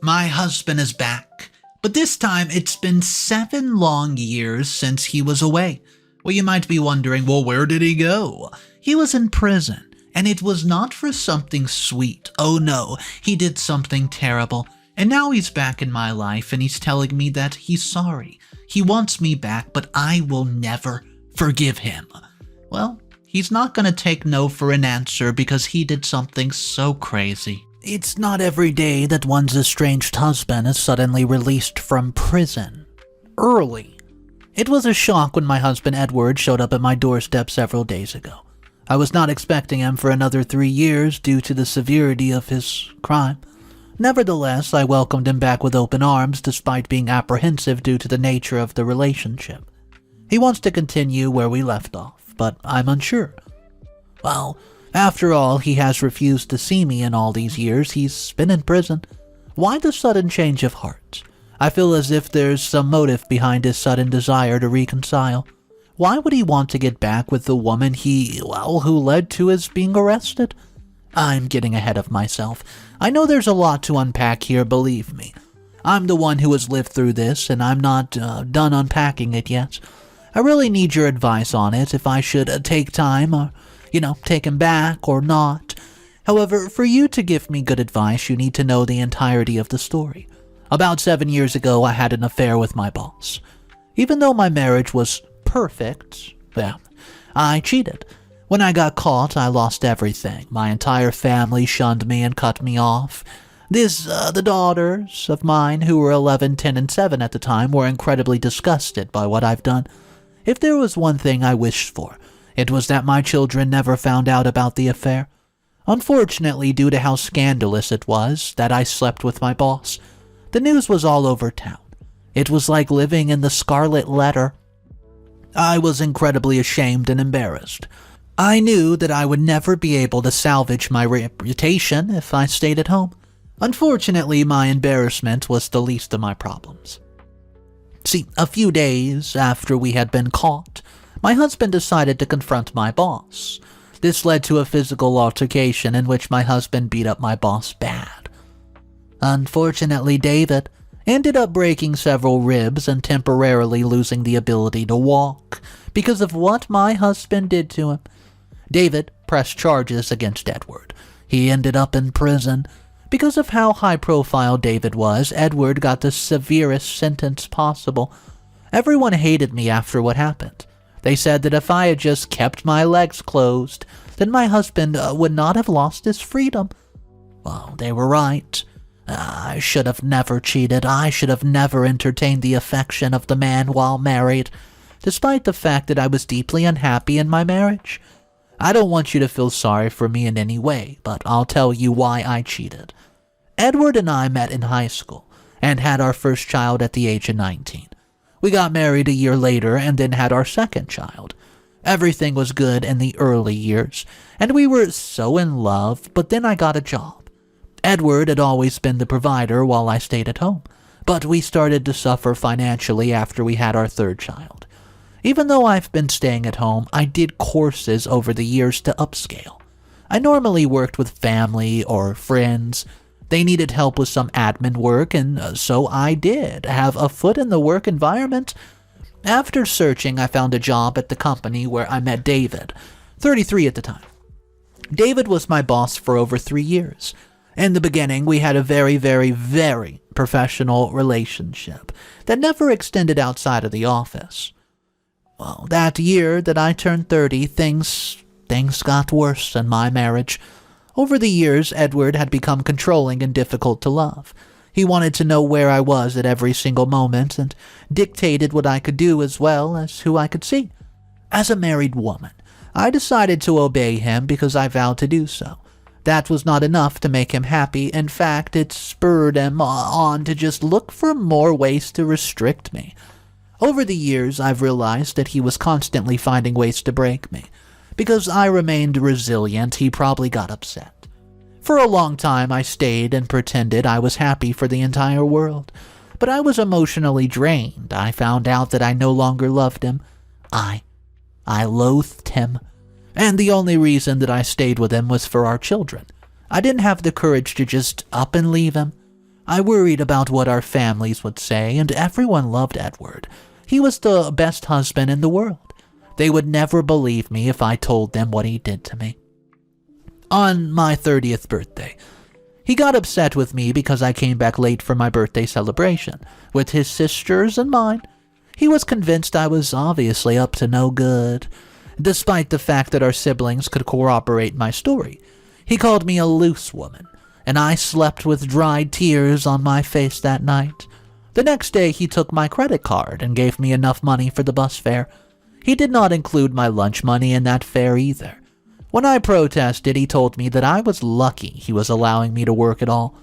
My husband is back, but this time it's been 7 long years since he was away. Well, you might be wondering, well, where did he go? He was in prison, and it was not for something sweet. Oh no, he did something terrible. And now he's back in my life, and he's telling me that he's sorry. He wants me back, but I will never forgive him. Well, he's not going to take no for an answer because he did something so crazy. It's not every day that one's estranged husband is suddenly released from prison. Early. It was a shock when my husband Edward showed up at my doorstep several days ago. I was not expecting him for another 3 years due to the severity of his crime. Nevertheless, I welcomed him back with open arms despite being apprehensive due to the nature of the relationship. He wants to continue where we left off, but I'm unsure. Well, after all, he has refused to see me in all these years. He's been in prison. Why the sudden change of heart? I feel as if there's some motive behind his sudden desire to reconcile. Why would he want to get back with the woman who led to his being arrested? I'm getting ahead of myself. I know there's a lot to unpack here, believe me. I'm the one who has lived through this, and I'm not done unpacking it yet. I really need your advice on it, if I should take time, or, take him back, or not. However, for you to give me good advice, you need to know the entirety of the story. About 7 years ago, I had an affair with my boss. Even though my marriage was perfect, I cheated. When I got caught, I lost everything. My entire family shunned me and cut me off. The daughters of mine, who were 11, 10, and 7 at the time, were incredibly disgusted by what I've done. If there was one thing I wished for, it was that my children never found out about the affair. Unfortunately, due to how scandalous it was that I slept with my boss, the news was all over town. It was like living in the Scarlet Letter. I was incredibly ashamed and embarrassed. I knew that I would never be able to salvage my reputation if I stayed at home. Unfortunately, my embarrassment was the least of my problems. See, a few days after we had been caught, my husband decided to confront my boss. This led to a physical altercation in which my husband beat up my boss bad. Unfortunately, David ended up breaking several ribs and temporarily losing the ability to walk because of what my husband did to him. David pressed charges against Edward. He ended up in prison. Because of how high-profile David was, Edward got the severest sentence possible. Everyone hated me after what happened. They said that if I had just kept my legs closed, then my husband would not have lost his freedom. Well, they were right. I should have never cheated. I should have never entertained the affection of the man while married, despite the fact that I was deeply unhappy in my marriage. I don't want you to feel sorry for me in any way, but I'll tell you why I cheated. Edward and I met in high school and had our first child at the age of 19. We got married a year later and then had our second child. Everything was good in the early years, and we were so in love, but then I got a job. Edward had always been the provider while I stayed at home, but we started to suffer financially after we had our third child. Even though I've been staying at home, I did courses over the years to upscale. I normally worked with family or friends. They needed help with some admin work, and so I did have a foot in the work environment. After searching, I found a job at the company where I met David, 33 at the time. David was my boss for over 3 years. In the beginning, we had a very, very, very professional relationship that never extended outside of the office. Well, that year that I turned 30, things got worse in my marriage. Over the years, Edward had become controlling and difficult to love. He wanted to know where I was at every single moment and dictated what I could do as well as who I could see. As a married woman, I decided to obey him because I vowed to do so. That was not enough to make him happy. In fact, it spurred him on to just look for more ways to restrict me. Over the years, I've realized that he was constantly finding ways to break me. Because I remained resilient, he probably got upset. For a long time, I stayed and pretended I was happy for the entire world. But I was emotionally drained. I found out that I no longer loved him. I loathed him. And the only reason that I stayed with him was for our children. I didn't have the courage to just up and leave him. I worried about what our families would say, and everyone loved Edward. He was the best husband in the world. They would never believe me if I told them what he did to me. On my 30th birthday, he got upset with me because I came back late for my birthday celebration, with his sisters and mine. He was convinced I was obviously up to no good, despite the fact that our siblings could corroborate my story. He called me a loose woman, and I slept with dried tears on my face that night. The next day, he took my credit card and gave me enough money for the bus fare. He did not include my lunch money in that fare either. When I protested, he told me that I was lucky he was allowing me to work at all.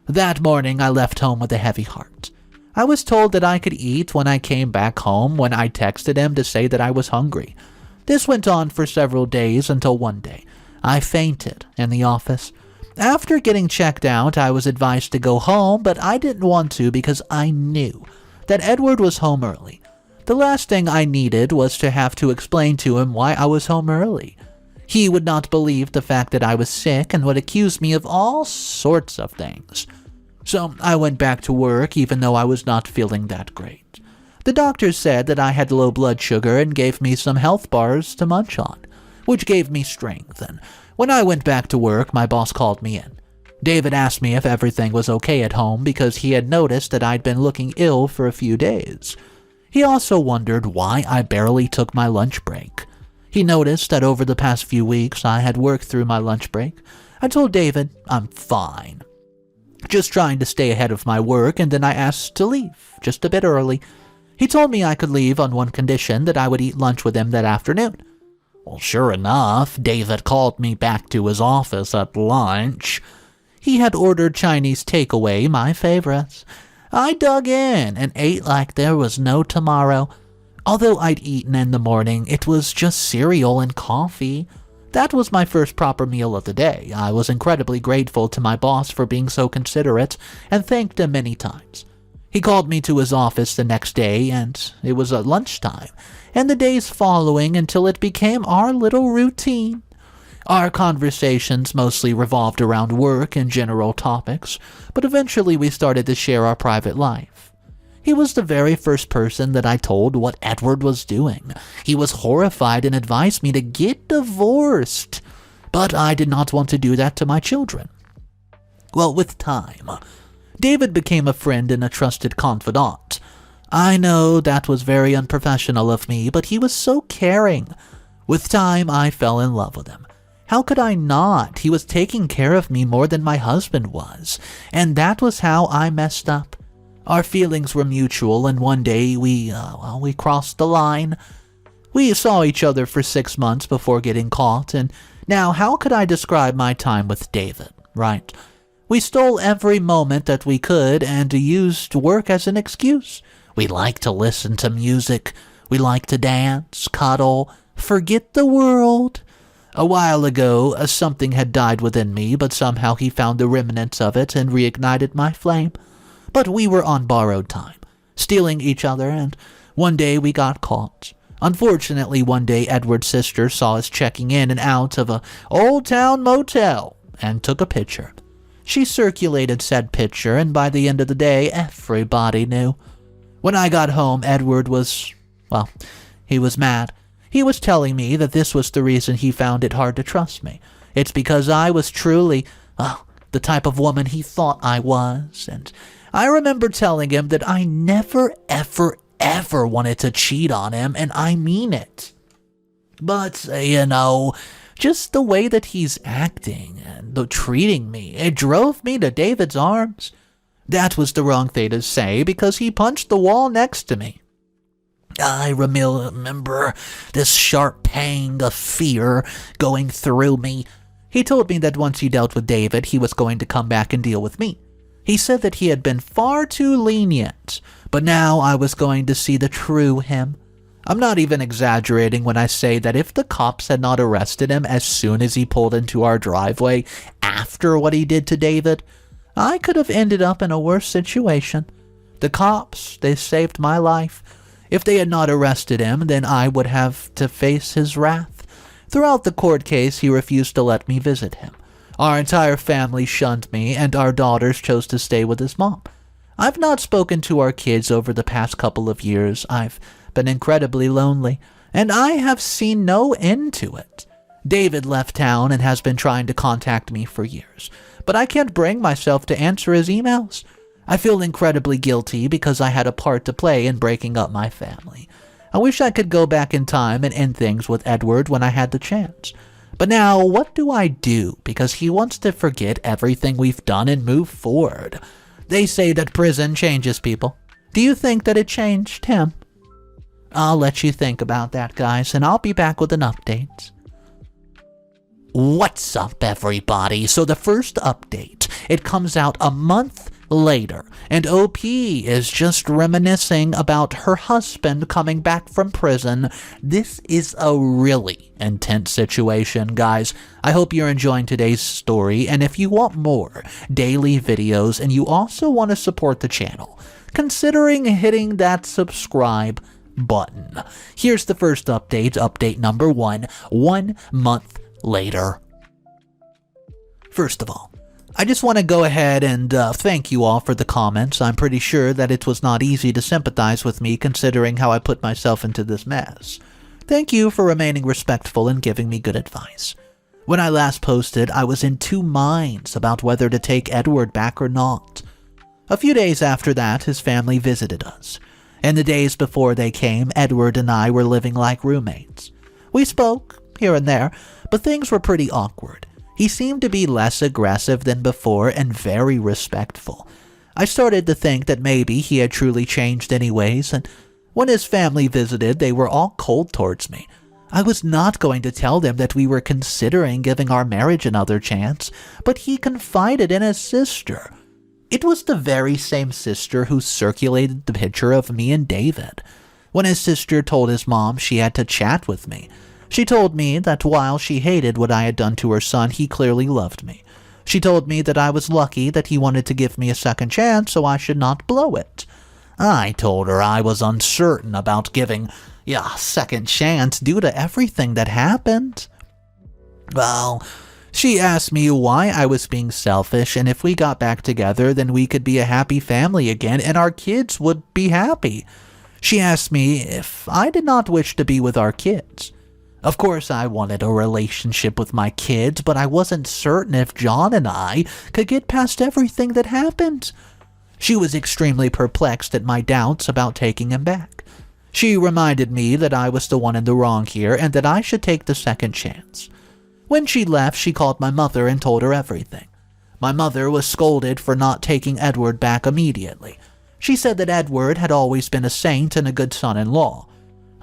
That morning, I left home with a heavy heart. I was told that I could eat when I came back home when I texted him to say that I was hungry. This went on for several days until one day, I fainted in the office. After getting checked out, I was advised to go home, but I didn't want to because I knew that Edward was home early. The last thing I needed was to have to explain to him why I was home early. He would not believe the fact that I was sick and would accuse me of all sorts of things. So I went back to work even though I was not feeling that great. The doctors said that I had low blood sugar and gave me some health bars to munch on, which gave me strength, and when I went back to work, my boss called me in. David asked me if everything was okay at home because he had noticed that I'd been looking ill for a few days. He also wondered why I barely took my lunch break. He noticed that over the past few weeks I had worked through my lunch break. I told David I'm fine, just trying to stay ahead of my work, and then I asked to leave, just a bit early. He told me I could leave on one condition, that I would eat lunch with him that afternoon. Well, sure enough, David called me back to his office at lunch. He had ordered Chinese takeaway, my favorites. I dug in and ate like there was no tomorrow. Although I'd eaten in the morning, it was just cereal and coffee. That was my first proper meal of the day. I was incredibly grateful to my boss for being so considerate and thanked him many times. He called me to his office the next day, and it was at lunchtime, and the days following until it became our little routine. Our conversations mostly revolved around work and general topics, but eventually we started to share our private life. He was the very first person that I told what Edward was doing. He was horrified and advised me to get divorced, but I did not want to do that to my children. Well, with time, David became a friend and a trusted confidant. I know that was very unprofessional of me, but he was so caring. With time, I fell in love with him. How could I not? He was taking care of me more than my husband was, and that was how I messed up. Our feelings were mutual, and one day we crossed the line. We saw each other for 6 months before getting caught, and now how could I describe my time with David, right? We stole every moment that we could and used work as an excuse. We liked to listen to music. We liked to dance, cuddle, forget the world. A while ago, something had died within me, but somehow he found the remnants of it and reignited my flame. But we were on borrowed time, stealing each other, and one day we got caught. Unfortunately, one day Edward's sister saw us checking in and out of a old town motel and took a picture. She circulated said picture, and by the end of the day, everybody knew. When I got home, Edward was, he was mad. He was telling me that this was the reason he found it hard to trust me. It's because I was truly, the type of woman he thought I was, and I remember telling him that I never, ever, ever wanted to cheat on him, and I mean it. But, just the way that he's acting and treating me, it drove me to David's arms. That was the wrong thing to say because he punched the wall next to me. I remember this sharp pang of fear going through me. He told me that once he dealt with David, he was going to come back and deal with me. He said that he had been far too lenient, but now I was going to see the true him. I'm not even exaggerating when I say that if the cops had not arrested him as soon as he pulled into our driveway after what he did to David, I could have ended up in a worse situation. The cops, they saved my life. If they had not arrested him, then I would have to face his wrath. Throughout the court case, he refused to let me visit him. Our entire family shunned me, and our daughters chose to stay with his mom. I've not spoken to our kids over the past couple of years. I've been incredibly lonely, and I have seen no end to it. David left town and has been trying to contact me for years, but I can't bring myself to answer his emails. I feel incredibly guilty because I had a part to play in breaking up my family. I wish I could go back in time and end things with Edward when I had the chance. But now, what do I do? Because he wants to forget everything we've done and move forward. They say that prison changes people. Do you think that it changed him? I'll let you think about that, guys, and I'll be back with an update. What's up, everybody? So the first update, it comes out a month later, and OP is just reminiscing about her husband coming back from prison. This is a really intense situation, guys. I hope you're enjoying today's story, and if you want more daily videos and you also want to support the channel, considering hitting that subscribe button. Here's the first update, update number 1 month later. First of all, I just want to go ahead and thank you all for the comments. I'm pretty sure that it was not easy to sympathize with me considering how I put myself into this mess. Thank you for remaining respectful and giving me good advice. When I last posted, I was in two minds about whether to take Edward back or not. A few days after that, his family visited us. In the days before they came, Edward and I were living like roommates. We spoke, here and there, but things were pretty awkward. He seemed to be less aggressive than before and very respectful. I started to think that maybe he had truly changed anyways, and when his family visited, they were all cold towards me. I was not going to tell them that we were considering giving our marriage another chance, but he confided in his sister. It was the very same sister who circulated the picture of me and David. When his sister told his mom she had to chat with me, she told me that while she hated what I had done to her son, he clearly loved me. She told me that I was lucky that he wanted to give me a second chance, so I should not blow it. I told her I was uncertain about giving a second chance due to everything that happened. Well, she asked me why I was being selfish, and if we got back together, then we could be a happy family again, and our kids would be happy. She asked me if I did not wish to be with our kids. Of course, I wanted a relationship with my kids, but I wasn't certain if John and I could get past everything that happened. She was extremely perplexed at my doubts about taking him back. She reminded me that I was the one in the wrong here and that I should take the second chance. When she left, she called my mother and told her everything. My mother was scolded for not taking Edward back immediately. She said that Edward had always been a saint and a good son-in-law.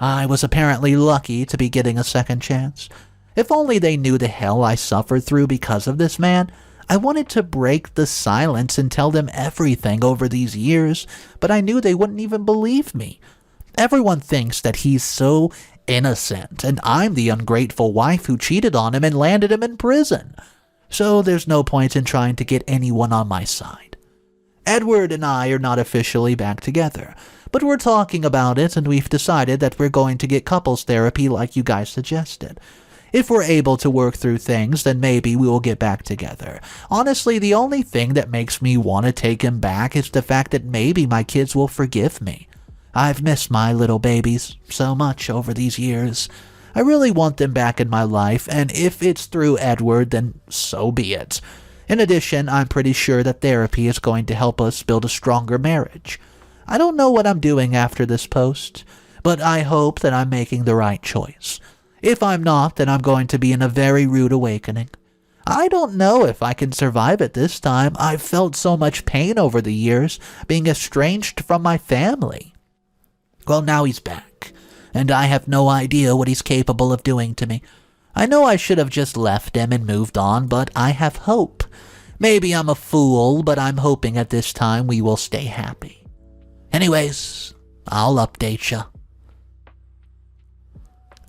I was apparently lucky to be getting a second chance. If only they knew the hell I suffered through because of this man. I wanted to break the silence and tell them everything over these years, but I knew they wouldn't even believe me. Everyone thinks that he's so innocent, and I'm the ungrateful wife who cheated on him and landed him in prison. So there's no point in trying to get anyone on my side. Edward and I are not officially back together, but we're talking about it, and we've decided that we're going to get couples therapy like you guys suggested. If we're able to work through things, then maybe we will get back together. Honestly, the only thing that makes me want to take him back is the fact that maybe my kids will forgive me. I've missed my little babies so much over these years. I really want them back in my life, and if it's through Edward, then so be it. In addition, I'm pretty sure that therapy is going to help us build a stronger marriage. I don't know what I'm doing after this post, but I hope that I'm making the right choice. If I'm not, then I'm going to be in a very rude awakening. I don't know if I can survive it this time. I've felt so much pain over the years, being estranged from my family. Well, now he's back, and I have no idea what he's capable of doing to me. I know I should have just left him and moved on, but I have hope. Maybe I'm a fool, but I'm hoping at this time we will stay happy. Anyways, I'll update ya.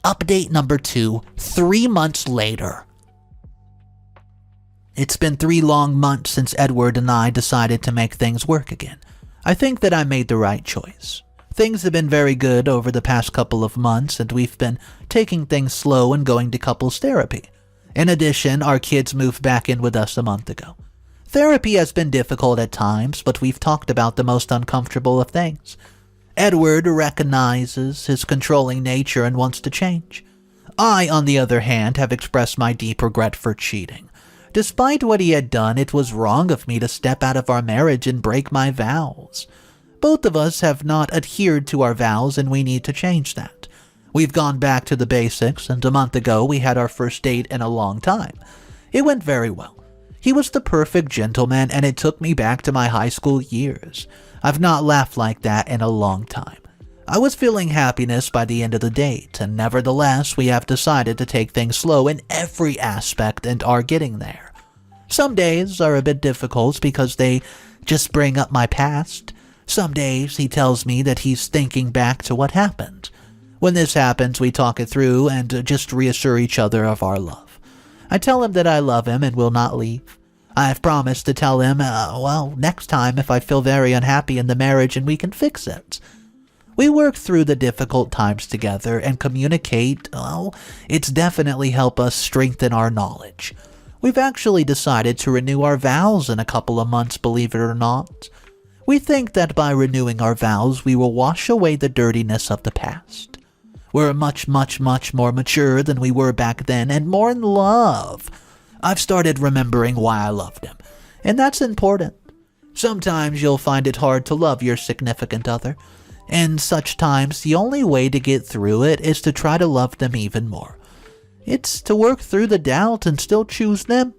Update number 2, 3 months later. It's been 3 long months since Edward and I decided to make things work again. I think that I made the right choice. Things have been very good over the past couple of months, and we've been taking things slow and going to couples therapy. In addition, our kids moved back in with us a month ago. Therapy has been difficult at times, but we've talked about the most uncomfortable of things. Edward recognizes his controlling nature and wants to change. I, on the other hand, have expressed my deep regret for cheating. Despite what he had done, it was wrong of me to step out of our marriage and break my vows. Both of us have not adhered to our vows, and we need to change that. We've gone back to the basics, and a month ago we had our first date in a long time. It went very well. He was the perfect gentleman, and it took me back to my high school years. I've not laughed like that in a long time. I was feeling happiness by the end of the date, and nevertheless, we have decided to take things slow in every aspect and are getting there. Some days are a bit difficult because they just bring up my past. Some days he tells me that he's thinking back to what happened. When this happens, we talk it through and just reassure each other of our love. I tell him that I love him and will not leave. I have promised to tell him, next time if I feel very unhappy in the marriage and we can fix it. We work through the difficult times together and communicate. It's definitely helped us strengthen our knowledge. We've actually decided to renew our vows in a couple of months, believe it or not. We think that by renewing our vows, we will wash away the dirtiness of the past. We're much, much, much more mature than we were back then and more in love. I've started remembering why I loved him, and that's important. Sometimes you'll find it hard to love your significant other. In such times, the only way to get through it is to try to love them even more. It's to work through the doubt and still choose them.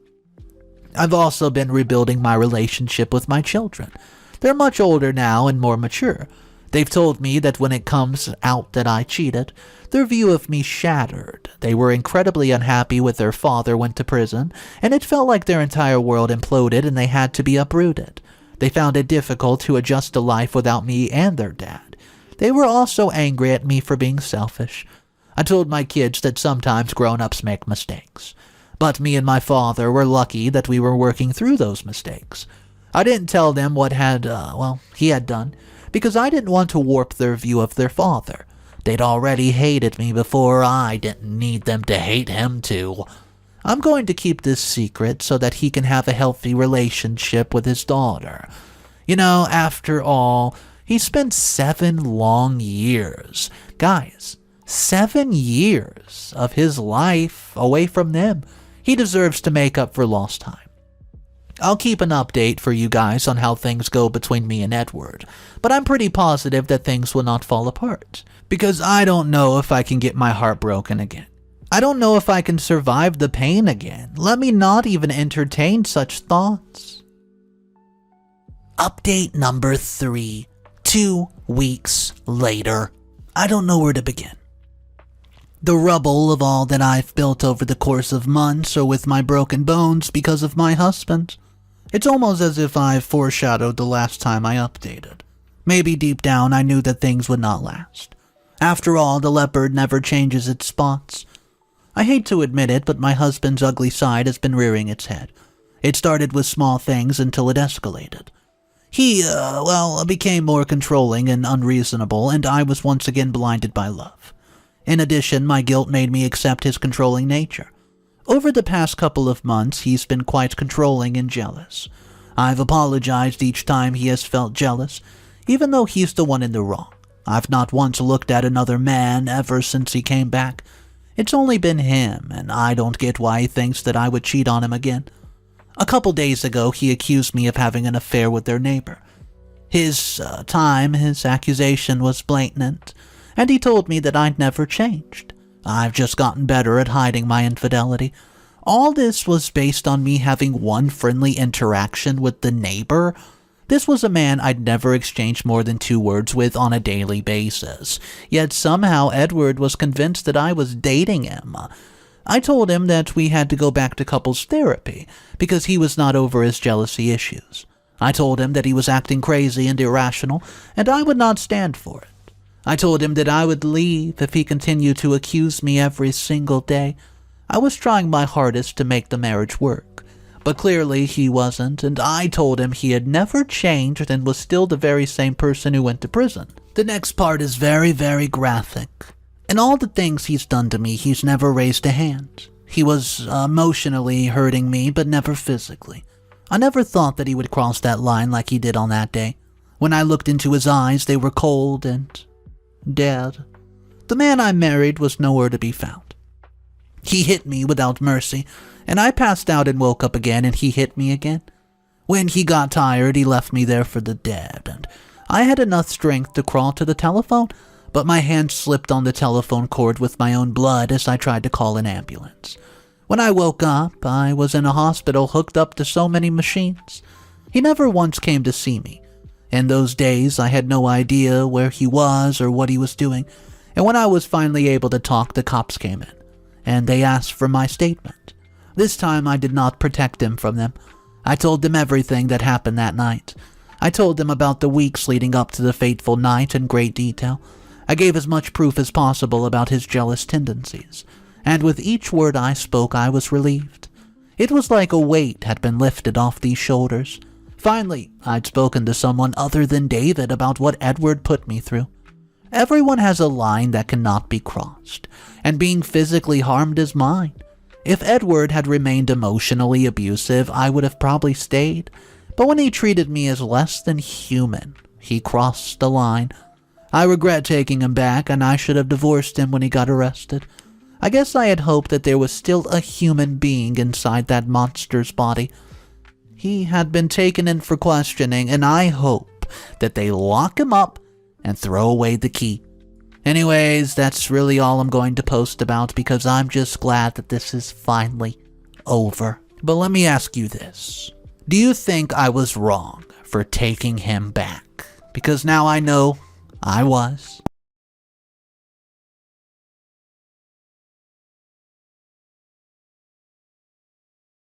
I've also been rebuilding my relationship with my children. They're much older now and more mature. They've told me that when it comes out that I cheated, their view of me shattered. They were incredibly unhappy with their father went to prison, and it felt like their entire world imploded and they had to be uprooted. They found it difficult to adjust to life without me and their dad. They were also angry at me for being selfish. I told my kids that sometimes grown-ups make mistakes. But me and my father were lucky that we were working through those mistakes. I didn't tell them what he had done, because I didn't want to warp their view of their father. They'd already hated me before. I didn't need them to hate him too. I'm going to keep this secret so that he can have a healthy relationship with his daughter. After all, he spent 7 long years. Guys, 7 years of his life away from them. He deserves to make up for lost time. I'll keep an update for you guys on how things go between me and Edward, but I'm pretty positive that things will not fall apart, because I don't know if I can get my heart broken again. I don't know if I can survive the pain again. Let me not even entertain such thoughts. Update number 3. 2 weeks later. I don't know where to begin. The rubble of all that I've built over the course of months are with my broken bones because of my husband. It's almost as if I've foreshadowed the last time I updated. Maybe deep down I knew that things would not last. After all, the leopard never changes its spots. I hate to admit it, but my husband's ugly side has been rearing its head. It started with small things until it escalated. He, became more controlling and unreasonable, and I was once again blinded by love. In addition, my guilt made me accept his controlling nature. Over the past couple of months, he's been quite controlling and jealous. I've apologized each time he has felt jealous, even though he's the one in the wrong. I've not once looked at another man ever since he came back. It's only been him, and I don't get why he thinks that I would cheat on him again. A couple days ago, he accused me of having an affair with their neighbor. His accusation was blatant, and he told me that I'd never changed. I've just gotten better at hiding my infidelity. All this was based on me having one friendly interaction with the neighbor. This was a man I'd never exchanged more than 2 words with on a daily basis. Yet somehow Edward was convinced that I was dating him. I told him that we had to go back to couples therapy because he was not over his jealousy issues. I told him that he was acting crazy and irrational, and I would not stand for it. I told him that I would leave if he continued to accuse me every single day. I was trying my hardest to make the marriage work, but clearly he wasn't, and I told him he had never changed and was still the very same person who went to prison. The next part is very, very graphic. In all the things he's done to me, he's never raised a hand. He was emotionally hurting me, but never physically. I never thought that he would cross that line like he did on that day. When I looked into his eyes, they were cold and dead. The man I married was nowhere to be found. He hit me without mercy, and I passed out and woke up again, and he hit me again. When he got tired, he left me there for the dead, and I had enough strength to crawl to the telephone, but my hand slipped on the telephone cord with my own blood as I tried to call an ambulance. When I woke up, I was in a hospital hooked up to so many machines. He never once came to see me. In those days, I had no idea where he was or what he was doing, and when I was finally able to talk, the cops came in, and they asked for my statement. This time, I did not protect him from them. I told them everything that happened that night. I told them about the weeks leading up to the fateful night in great detail. I gave as much proof as possible about his jealous tendencies, and with each word I spoke, I was relieved. It was like a weight had been lifted off these shoulders. Finally, I'd spoken to someone other than David about what Edward put me through. Everyone has a line that cannot be crossed, and being physically harmed is mine. If Edward had remained emotionally abusive, I would have probably stayed, but when he treated me as less than human, he crossed the line. I regret taking him back, and I should have divorced him when he got arrested. I guess I had hoped that there was still a human being inside that monster's body. He had been taken in for questioning, and I hope that they lock him up and throw away the key. Anyways, that's really all I'm going to post about because I'm just glad that this is finally over. But let me ask you this. Do you think I was wrong for taking him back? Because now I know I was.